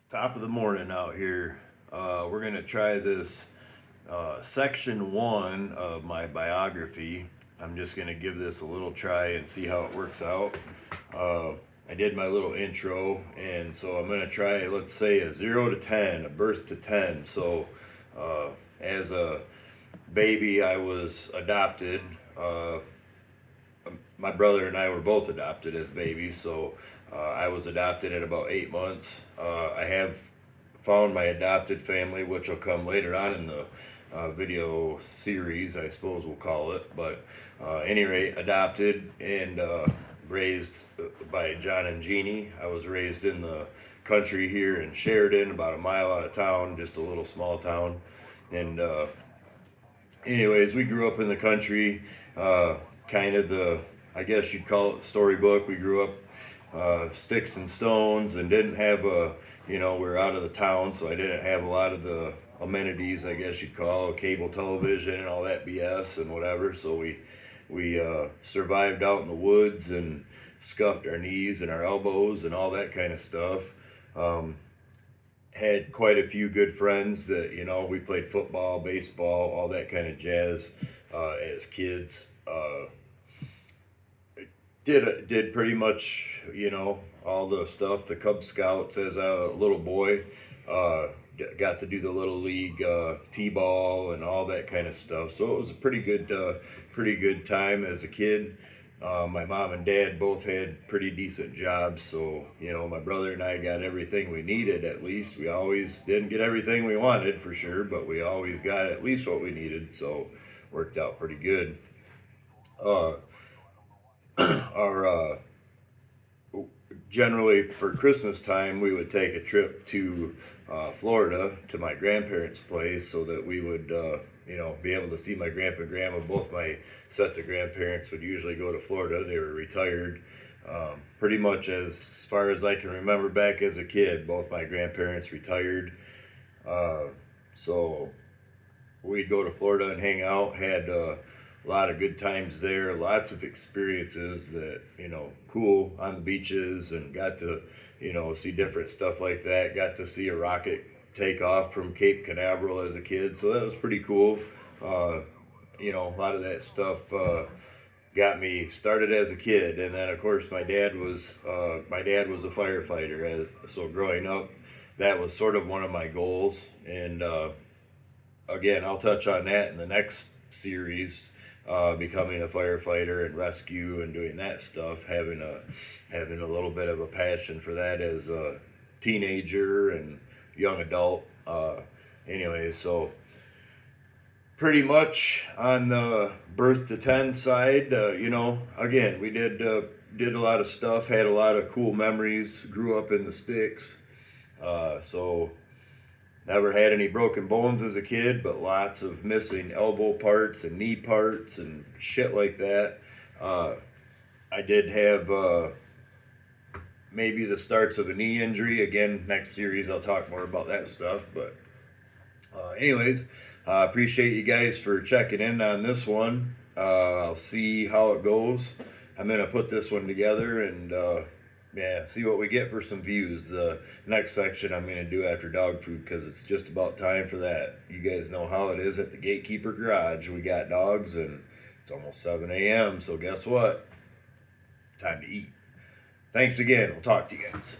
Top of the morning out here. We're going to try this section 1 of my biography. I'm just going to give this a little try and see how it works out. I did my little intro, and so I'm going to try, let's say, a 0 to 10, a birth to 10. So, as a baby, I was adopted. My brother and I were both adopted as babies, so I was adopted at about 8 months. I have found my adopted family, which will come later on in the video series, I suppose we'll call it. But any rate, adopted and raised by John and Jeannie. I was raised in the country here in Sheridan, about a mile out of town, just a little small town. And anyways, we grew up in the country, kind of I guess you'd call it storybook. We grew up sticks and stones and didn't have we were out of the town, so I didn't have a lot of the amenities, I guess you'd call it, cable television and all that BS and whatever. So we survived out in the woods and scuffed our knees and our elbows and all that kind of stuff. Had quite a few good friends that, we played football, baseball, all that kind of jazz as kids. Did pretty much, all the stuff, the Cub Scouts as a little boy. Got to do the little league t-ball and all that kind of stuff. So it was a pretty good time as a kid. My mom and dad both had pretty decent jobs, so my brother and I got everything we needed. At least we always didn't get everything we wanted for sure, but we always got at least what we needed. So worked out pretty good. Our generally for Christmas time we would take a trip to Florida to my grandparents' place so that we would be able to see my grandpa and grandma. Both my sets of grandparents would usually go to Florida. They were retired. Pretty much as far as I can remember back as a kid, both my grandparents retired. So we'd go to Florida and hang out. Had a lot of good times there, lots of experiences that, cool on the beaches, and got to, see different stuff like that. Got to see a rocket take off from Cape Canaveral as a kid, so that was pretty cool. A lot of that stuff got me started as a kid, and then of course my dad was a firefighter, so growing up, that was sort of one of my goals. And again, I'll touch on that in the next series. Becoming a firefighter and rescue and doing that stuff, having a little bit of a passion for that as a teenager and young adult. Anyways, so pretty much on the birth to 10 side, again, we did a lot of stuff, had a lot of cool memories, grew up in the sticks, so never had any broken bones as a kid, but lots of missing elbow parts and knee parts and shit like that. I did have maybe the starts of a knee injury. Again, next series I'll talk more about that stuff. But anyways, I appreciate you guys for checking in on this one. I'll see how it goes. I'm going to put this one together and see what we get for some views. The next section I'm going to do after dog food, because it's just about time for that. You guys know how it is at the Gatekeeper Garage. We got dogs, and it's almost 7 a.m., so guess what? Time to eat. Thanks again. We'll talk to you guys.